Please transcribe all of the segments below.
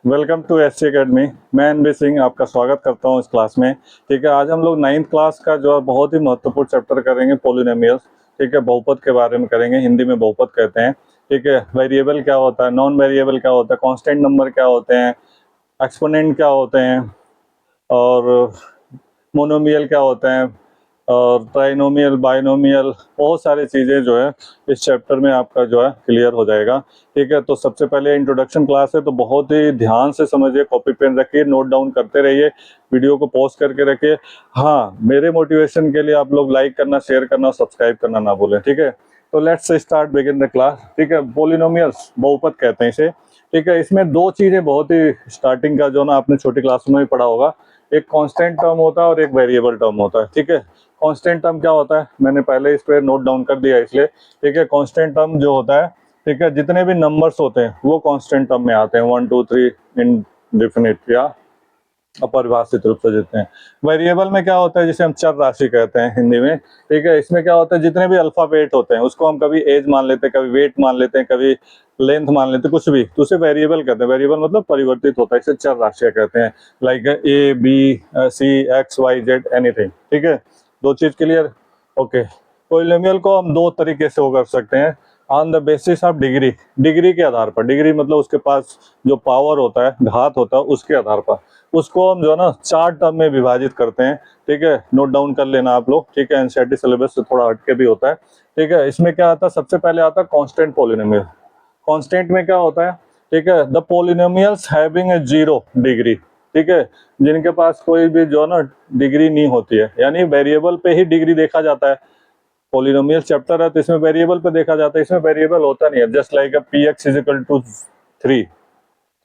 Welcome to SC academy. मैं NB Singh आपका स्वागत करता हूं इस क्लास में। ठीक है, आज हम लोग 9th क्लास का जो है बहुत ही महत्वपूर्ण चैप्टर करेंगे, पॉलिनोमियल्स। ठीक है, बहुपद के बारे में करेंगे, हिंदी में बहुपद कहते हैं। ठीक है, वेरिएबल क्या होता है, नॉन वेरिएबल क्या होता है, कांस्टेंट नंबर क्या होते हैं, एक्सपोनेंट क्या होते हैं, और मोनोमियल क्या होते हैं, और ट्राइनोमियल, बाइनोमियल, बहुत सारी चीज़ें जो है इस चैप्टर में आपका जो है क्लियर हो जाएगा। ठीक है, तो सबसे पहले इंट्रोडक्शन क्लास है, तो बहुत ही ध्यान से समझिए, कॉपी पेन रखिए, नोट डाउन करते रहिए, वीडियो को पॉज करके रखिए। हाँ, मेरे मोटिवेशन के लिए आप लोग लाइक करना, शेयर करना, सब्सक्राइब करना ना भूलें। ठीक है, तो let's start begin the class. ठीक है, पॉलिनोमियल्स, बहुपद कहते हैं इसे। ठीक है, इसमें दो चीज़ें बहुत ही स्टार्टिंग का जो ना आपने छोटी क्लास में भी पढ़ा होगा, एक कांस्टेंट टर्म होता है और एक वेरिएबल टर्म होता है। ठीक है, कांस्टेंट टर्म क्या होता है, मैंने पहले इस पे नोट डाउन कर दिया इसलिए। ठीक है, कांस्टेंट टर्म जो होता है, ठीक है, जितने भी नंबर्स होते हैं वो कांस्टेंट टर्म में आते हैं, 1 2 3 इंडेफिनिट या अपरिभाषित रूप से देते हैं। वेरिएबल में क्या होता है, जिसे हम चर राशि कहते हैं हिंदी में। ठीक है, इसमें क्या होता है, जितने भी अल्फाबेट होते हैं उसको हम कभी एज मान लेते हैं, कभी वेट मान लेते हैं, कभी लेंथ मान लेते हैं, कुछ भी, तो उसे वेरिएबल कहते हैं। वेरिएबल मतलब परिवर्तित होता है, इसे चर राशियां कहते हैं। Like A B C X Y Z anything. ठीक है, दो चीज क्लियर। ओके, पॉलिनोमियल को हम दो तरीके से वो कर सकते हैं, on the basis of degree, degree के आधार पर। डिग्री मतलब उसके पास जो पावर होता है, घात होता है, उसके आधार पर उसको हम जो है ना 4 टर्म में विभाजित करते हैं। ठीक है, नोट डाउन कर लेना आप लोग। ठीक है, एनसीईआरटी सिलेबस से थोड़ा हटके भी होता है। ठीक है, इसमें क्या आता है, सबसे पहले आता है कांस्टेंट पॉलिनोमियल। कांस्टेंट में क्या होता है, ठीक है, the polynomials having a 0 degree. ठीक है, जिनके पास कोई भी जो ना डिग्री नहीं होती है, यानी वेरिएबल पे ही डिग्री देखा जाता है। पॉलिनोमियल चैप्टर है तो इसमें वेरिएबल पे देखा जाता है, इसमें वेरिएबल होता नहीं है। Just like P X is equal to 3।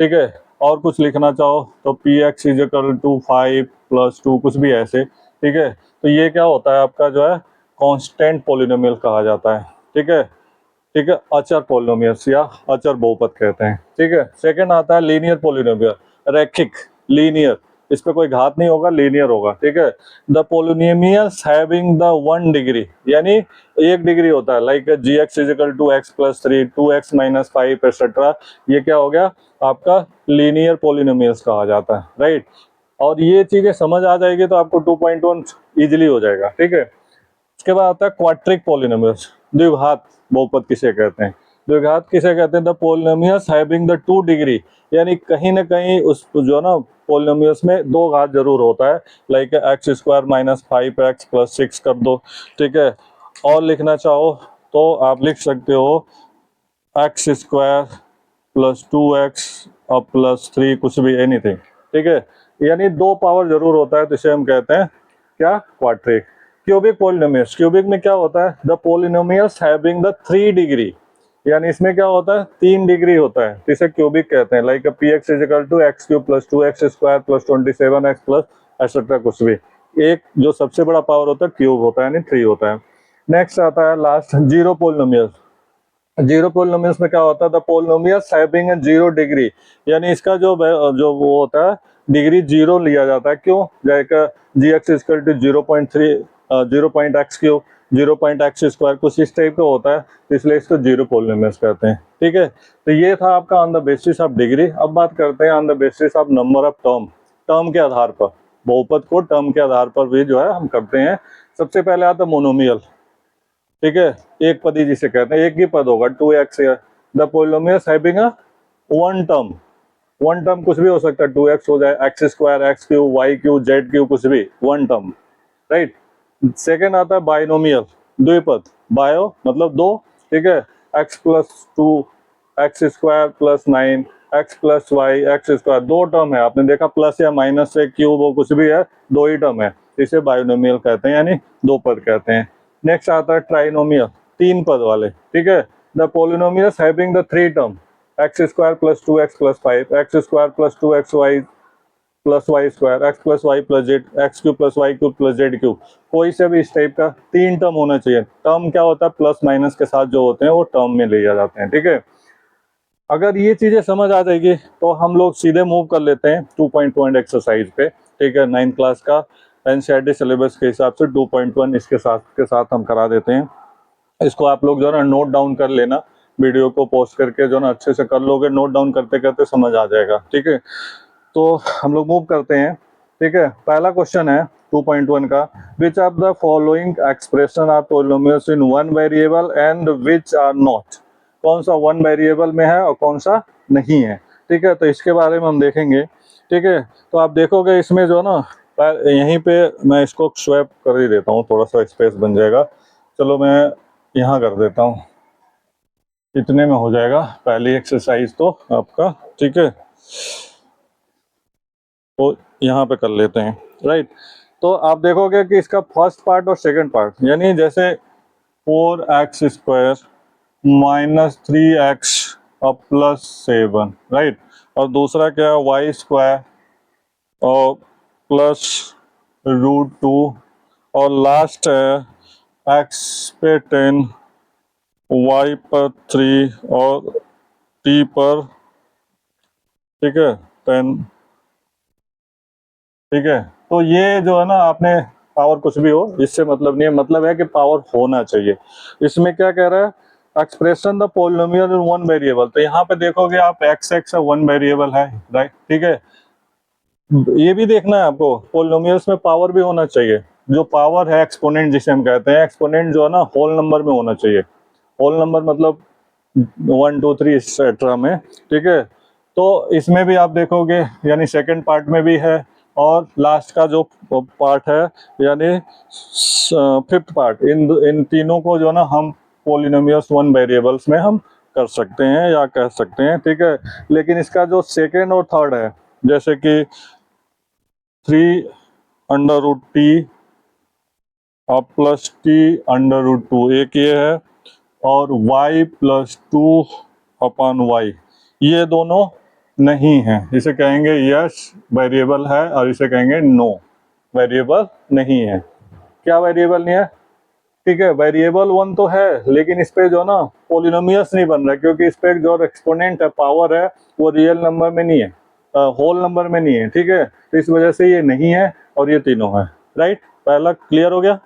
ठीक है, और कुछ लिखना चाहो तो P X is equal to 5 + 2, कुछ भी ऐसे। ठीक है, तो ये क्या होता है, आपका जो है कांस्टेंट पॉलिनोमियल कहा जाता है। ठीक है, ठीक है, अचर पॉलिनोमियल्स या अचर बहुपद कहते हैं। ठीक है, सेकंड आता है लीनियर पॉलिनोमियल, रैखिक, लीनियर, इस पे कोई घात नहीं होगा, लीनियर होगा। ठीक है, the polynomials having the 1 degree, यानी 1 डिग्री होता है, like G X is equal to X plus 3, 2x - 5 etcetera. ये क्या हो गया, आपका लीनियर पॉलिनोमियल्स कहा जाता है, राइट। और ये चीजें समझ आ जाएगी तो आपको 2.1 इजिली हो जाएगा। ठीक है, इसके बाद आता है क्वाड्रिक पॉलिनोमियल्स, द्विघात बहुपद किसे कहते हैं, द्विघात किसे कहते हैं, the polynomials having the 2 degree, यानी कहीं ना कहीं उस जो ना पॉलिनोमियल्स में 2 घात जरूर होता है, लाइक x² - 5x + 6 कर दो। ठीक है, और लिखना चाहो तो आप लिख सकते हो x² + 2x और +3, कुछ भी, एनीथिंग। ठीक है, यानी 2 पावर जरूर होता है, तो इसे हम कहते हैं क्या, क्वाड्रिक। क्यूबिक पॉलिनोमियल्स, क्यूबिक में क्या होता है, the polynomials having the 3 degree, यानी इसमें क्या होता है, 3 डिग्री होता है, तो इसे क्यूबिक कहते हैं। Like P X is equal to x³ + 2x² + 27x plus etcetera, कुछ भी। एक जो सबसे बड़ा पावर होता है क्यूब होता है, यानी 3 होता है। नेक्स्ट आता है last, zero polynomials. Zero polynomials में क्या होता है, the polynomials having a 0 degree, यानी इसका जो जो वो होता है, डिग्री 0 लिया जाता है। क्यों, जैसे G X is equal to 0.3, 0.x³, 0.x², कुछ इस टाइप का होता है, इसलिए इसको जीरो पॉलिनोमियल्स कहते हैं। ठीक है, तो ये था आपका on the basis of degree. अब बात करते हैं on the basis of number of term, term के आधार पर। बहुपद को टर्म के आधार पर भी जो है हम करते हैं। सबसे पहले आता है मोनोमियल। ठीक है, एक पदी जिसे कहते हैं, एक ही पद होगा, 2x। The polynomials having a 1 term, 1 term कुछ भी हो सकता है, 2x हो जाए, x² x³ y³ z³ कुछ भी, 1 टर्म, राइट। सेकेंड आता है बाइनोमियल, द्विपद, बायो मतलब 2। ठीक है, x + 2 x² + 9 x + y x², 2 term है, आपने देखा, प्लस या माइनस से क्यूब हो, कुछ भी है, 2 ही टर्म है, इसे बाइनोमियल कहते हैं, यानी 2 पद कहते हैं। नेक्स्ट आता है ट्राइनोमियल, 3 पद वाले। ठीक है, the polynomials having the 3 term, x² + 2x + 5 x² + 2xy + y², x + y + z, x³ + y³ + z³, कोई से भी इस टाइप का 3 टर्म होना चाहिए। टर्म क्या होता है, प्लस माइनस के साथ जो होते हैं वो टर्म में ले जाते हैं। ठीक है, अगर ये चीजें समझ आ जाएगी तो हम लोग सीधे मूव कर लेते हैं 2.1 एक्सरसाइज पे। ठीक है, 9th क्लास का एनसीईआरटी सिलेबस के हिसाब से 2.1 इसके साथ हम करा देते हैं। इसको आप लोग जो है ना नोट डाउन कर लेना, वीडियो को पोस्ट करके जो ना अच्छे से कर लोगे, नोट डाउन करते करते समझ आ जाएगा। ठीक है, तो हम लोग मूव करते हैं। ठीक है, पहला क्वेश्चन है 2.1 का, which of the following expression are polynomials in one variable and which are not. कौन सा वन वेरिएबल में है और कौन सा नहीं है। ठीक है, तो इसके बारे में हम देखेंगे। ठीक है, तो आप देखोगे इसमें जो ना यहीं पे मैं इसको स्वैप कर ही देता हूँ, थोड़ा सा स्पेस बन जाएगा। चलो मैं यहाँ कर देता हूँ, इतने में हो जाएगा पहली एक्सरसाइज तो आपका। ठीक है, तो यहाँ पे कर लेते हैं। राइट, तो आप देखोगे कि इसका फर्स्ट पार्ट और सेकंड पार्ट, यानी जैसे 4x² माइनस 3x और प्लस 7, राइट, और दूसरा क्या है y² और प्लस √2, और लास्ट है x पे 10, y पर 3 और t पर, ठीक है, 10। ठीक है, तो ये जो है ना, आपने पावर कुछ भी हो इससे मतलब नहीं है, मतलब है कि पावर होना चाहिए। इसमें क्या कह रहा है, expression the polynomial in one variable, तो यहाँ पे देखोगे आप x वन वेरिएबल है, राइट। ठीक है, ये भी देखना है आपको, पॉलिनोमियल्स में पावर भी होना चाहिए। जो पावर है एक्सपोनेंट जिसे हम कहते हैं, एक्सपोनेंट जो है ना होल नंबर में होना चाहिए। होल नंबर मतलब 1 2 3 एक्सेट्रा में। ठीक है, तो इसमें भी आप देखोगे, यानी सेकंड पार्ट में भी है, और लास्ट का जो पार्ट है यानी फिफ्थ पार्ट, इन तीनों को जो ना हम पॉलिनोमियल्स वन वेरिएबल्स में हम कर सकते हैं या कह सकते हैं। ठीक है, लेकिन इसका जो सेकंड और थर्ड है, जैसे कि 3√t और प्लस t√2, एक ये है, और y प्लस 2/y, ये दोनों नहीं है। इसे कहेंगे यस वेरिएबल है, और इसे कहेंगे नो वेरिएबल नहीं है। क्या वेरिएबल नहीं है? ठीक है, वेरिएबल वन तो है, लेकिन इस पे जो ना पॉलिनोमियल्स नहीं बन रहा, क्योंकि इस पे जो एक्सपोनेंट है, पावर है, वो रियल नंबर में नहीं है, होल नंबर में नहीं है। ठीक है, तो इस वजह से ये नहीं है और ये तीनों है। राइट, पहला क्लियर हो गया।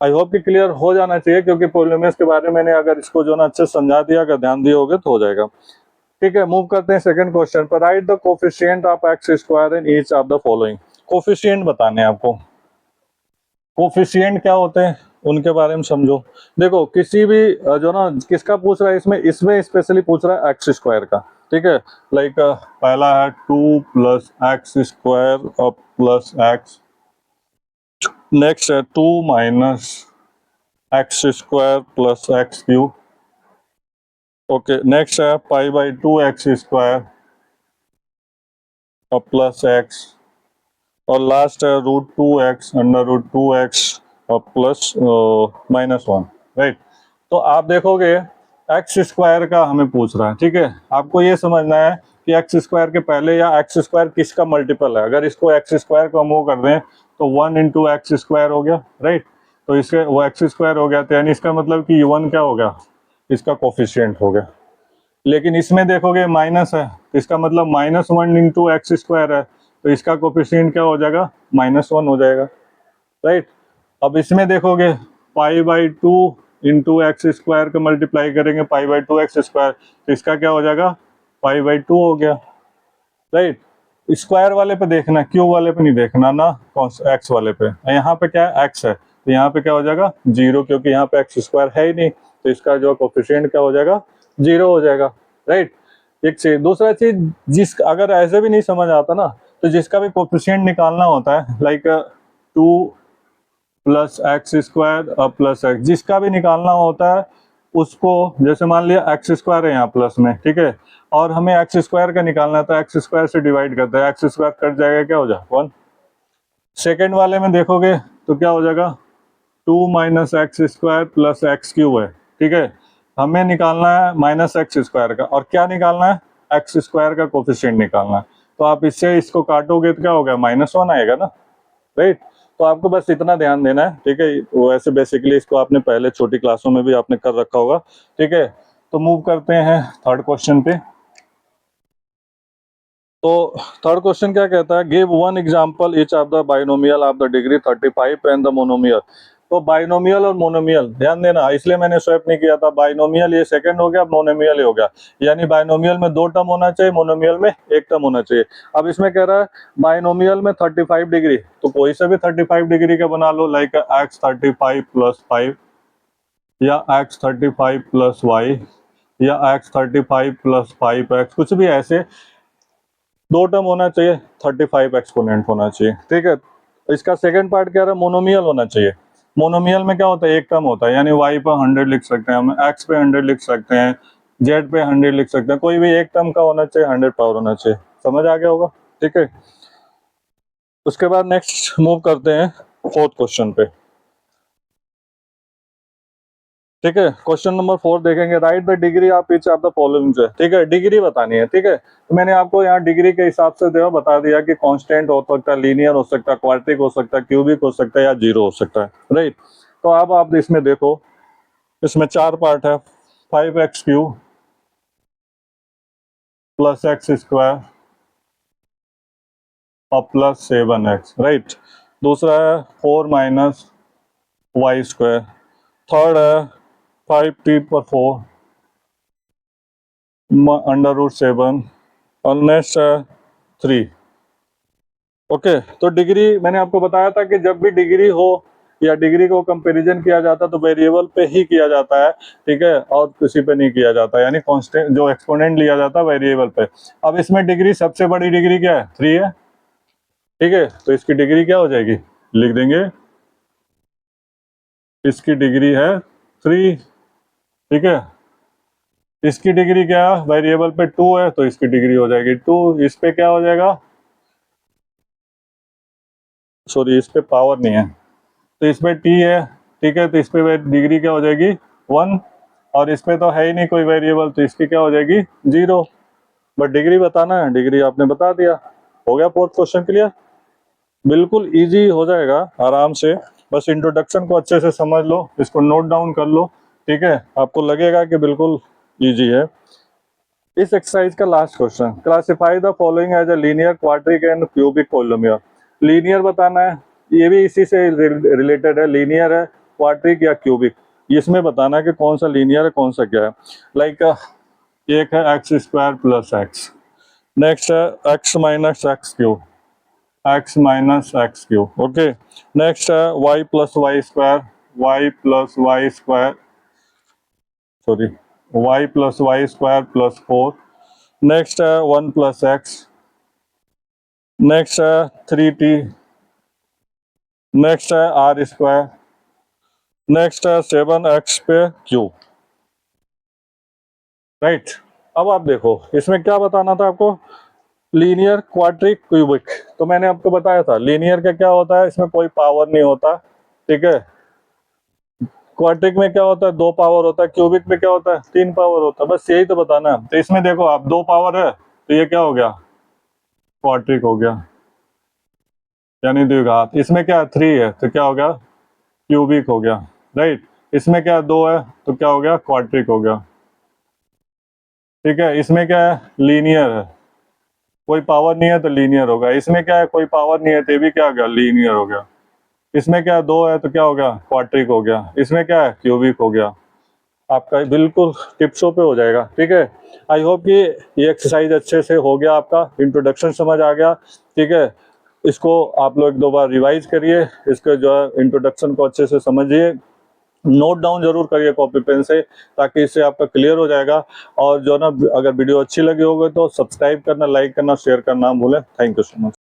आई होप कि क्लियर हो जाना चाहिए, क्योंकि पॉलिनोमियल्स के बारे में मैंने अगर इसको जो ना अच्छे से समझा दिया, अगर ध्यान दिए होगे तो हो जाएगा। ठीक है, मूव करते हैं सेकंड क्वेश्चन पर। Right the coefficient of x² in each of the following. Coefficient बताने हैं आपको। कोफिशिएंट क्या होते हैं उनके बारे में समझो। देखो, किसी भी जो ना किसका पूछ रहा है, इसमें स्पेशली पूछ रहा है x² का। ठीक है, लाइक पहला है 2 + x² और प्लस x। नेक्स्ट है 2 - x² + x³ ओके। नेक्स्ट है π/2 x² और प्लस x, और लास्ट है √2x √2x और प्लस -1, राइट। तो आप देखोगे x² का हमें पूछ रहा है। ठीक है, आपको ये समझना है कि x² के पहले या x² किसका मल्टीपल है। अगर इसको x² को मूव कर दें तो 1 × x² हो गया, राइट। तो इसके वो x² हो गया, तो यानी इसका मतलब कि 1 क्या हो गया, इसका कोफिशिएंट हो गया। लेकिन इसमें देखोगे माइनस है, तो इसका मतलब -1 × x² है, तो इसका कोफिशिएंट क्या हो जाएगा, -1 हो जाएगा, राइट। अब इसमें देखोगे π/2 × x² का मल्टीप्लाई करेंगे π/2 x², तो इसका क्या हो जाएगा, π/2 हो गया, राइट। स्क्वायर वाले पे देखना, क्यू वाले पे नहीं देखना ना, एक्स वाले पे। यहाँ पे क्या है, एक्स है, तो यहाँ पे क्या हो जाएगा 0, क्योंकि यहाँ पे x² है ही नहीं, तो इसका जो कोफिशिएंट क्या हो जाएगा, 0 हो जाएगा, राइट। एक चीज, दूसरा चीज, अगर ऐसे भी नहीं समझ आता ना, तो जिसका भी कोफिशिएंट निकालना होता है, लाइक 2 + x² और प्लस x, जिसका भी निकालना होता है उसको, जैसे मान लिया x² है यहाँ प्लस में, ठीक है, और हमें x² का निकालना था, x² से डिवाइड करते हैं, x² कट जाएगा, क्या हो जाएगा 1। सेकेंड वाले में देखोगे तो क्या हो जाएगा, 2 - x² + x³ है, ठीक है। हमें निकालना है -x² का, और क्या निकालना है, x² का कोफिशिएंट निकालना है। तो आप इससे इसको काटोगे तो क्या होगा, -1 आएगा ना, राइट। तो आपको बस इतना ध्यान देना है, ठीक है। वैसे बेसिकली इसको आपने पहले छोटी क्लासों में भी आपने कर रखा होगा, ठीक है। तो मूव करते हैं थर्ड क्वेश्चन पे। तो थर्ड क्वेश्चन क्या कहता है, give one example each of the binomial of the degree 35 and the monomial. तो बाइनोमियल और मोनोमियल ध्यान देना, इसलिए मैंने स्वैप नहीं किया था। बाइनोमियल ये सेकंड हो गया, मोनोमियल ये हो गया, यानी बाइनोमियल में 2 टर्म होना चाहिए, मोनोमियल में 1 टर्म होना चाहिए। अब इसमें कह रहा है बाइनोमियल में 35 डिग्री, तो कोई सा भी 35 डिग्री का बना लो, लाइक x35 + 5 या x35 + y या x35 + 5x, कुछ भी ऐसे 2 टर्म होना चाहिए, 35 एक्सपोनेंट होना चाहिए, ठीक है। इसका सेकंड पार्ट क्या रहा, मोनोमियल होना चाहिए। मोनोमियल में क्या होता है, 1 टर्म होता है, यानी y पर 100 लिख सकते हैं हम, x पे 100 लिख सकते हैं, z पे 100 लिख सकते हैं, कोई भी 1 टर्म का होना चाहिए, 100 पावर होना चाहिए। समझ आ गया होगा, ठीक है। उसके बाद नेक्स्ट मूव करते हैं 4th क्वेश्चन पे, ठीक है। क्वेश्चन नंबर 4 देखेंगे, right the degree of each of the following, ठीक है, डिग्री बतानी है, ठीक है। तो मैंने आपको यहाँ डिग्री के हिसाब से देखो बता दिया कि कांस्टेंट हो सकता है, लीनियर हो सकता है, क्वाड्रेटिक हो सकता है, क्यूबिक हो सकता है या जीरो हो सकता है, राइट। तो अब आप इसमें देखो, इसमें 4 पार्ट है, 5x³ + x² और +7x, राइट। दूसरा है 4 - y², थर्ड है 5t/4 √7 और नेक्स्ट है 3। ओके, तो डिग्री मैंने आपको बताया था कि जब भी डिग्री हो या डिग्री को कंपैरिजन किया जाता है तो वेरिएबल पे ही किया जाता है, ठीक है, और किसी पे नहीं किया जाता, यानी कांस्टेंट जो एक्सपोनेंट लिया जाता है वेरिएबल पे। अब इसमें डिग्री, सबसे बड़ी डिग्री क्या है, 3 है, ठीक है। तो इसकी डिग्री क्या हो जाएगी, लिख देंगे, इसकी डिग्री है 3, ठीक है। इसकी डिग्री क्या है, वेरिएबल पे 2 है, तो इसकी डिग्री हो जाएगी 2। इस पे क्या हो जाएगा, सॉरी इस पे पावर नहीं है, तो इस पे t है, ठीक है, तो इस पे डिग्री क्या हो जाएगी 1, और इस पे तो है ही नहीं कोई वेरिएबल, तो इसकी क्या हो जाएगी 0। बट डिग्री बताना है, डिग्री आपने बता दिया, हो गया 4th क्वेश्चन क्लियर। बिल्कुल इजी हो जाएगा आराम से, बस इंट्रोडक्शन को अच्छे से समझ लो, इसको नोट डाउन कर लो, ठीक है, आपको लगेगा कि बिल्कुल इजी है। इस एक्सरसाइज का last question, classify the following as a linear, quadric and cubic polynomial. Linear बताना है, ये भी इसी से रिलेटेड है, लीनियर है, क्वाड्रिक या क्यूबिक, इसमें बताना है कि कौन सा लीनियर है कौन सा क्या है। लाइक एक है x² + x, नेक्स्ट है x - x³, x - x³, okay. Next है y + y², y + y², sorry y + y² + 4, next है 1 + x, नेक्स्ट है 3t, नेक्स्ट है r², नेक्स्ट है 7x पे क्यूब, राइट। अब आप देखो इसमें क्या बताना था आपको, लीनियर, क्वाड्रिक, क्यूबिक। तो मैंने आपको बताया था लीनियर का क्या होता है, इसमें कोई पावर नहीं होता, ठीक है। क्वाड्रिक में क्या होता है, 2 पावर होता है, क्यूबिक में क्या होता है 3 पावर होता है, बस यही तो बताना है। तो इसमें देखो आप 2 पावर है, तो ये क्या हो गया, क्वाड्रिक हो गया, यानी द्विघात। इसमें क्या 3 है, तो क्या हो गया, क्यूबिक हो गया, राइट। इसमें क्या 2 है, तो क्या हो गया, क्वाड्रिक हो गया, ठीक है। इसमें क्या है, लीनियर है, कोई पावर नहीं है तो लीनियर होगा। इसमें क्या है, कोई पावर नहीं है तो भी क्या हो गया, लीनियर हो गया। इसमें क्या है, 2 है तो क्या हो गया, क्वाड्रिक हो गया। इसमें क्या है, क्यूबिक हो गया। आपका बिल्कुल टिप्सों पे हो जाएगा, ठीक है। आई होप कि ये एक्सरसाइज अच्छे से हो गया, आपका इंट्रोडक्शन समझ आ गया, ठीक है। इसको आप लोग 2 बार रिवाइज करिए, इसके जो है इंट्रोडक्शन को अच्छे से समझिए, नोट डाउन जरूर करिए कॉपी पेन से, ताकि इससे आपका क्लियर हो जाएगा। और जो ना, अगर वीडियो अच्छी लगी होगी तो सब्सक्राइब करना, लाइक करना, शेयर करना ना भूलें। Thank you so much.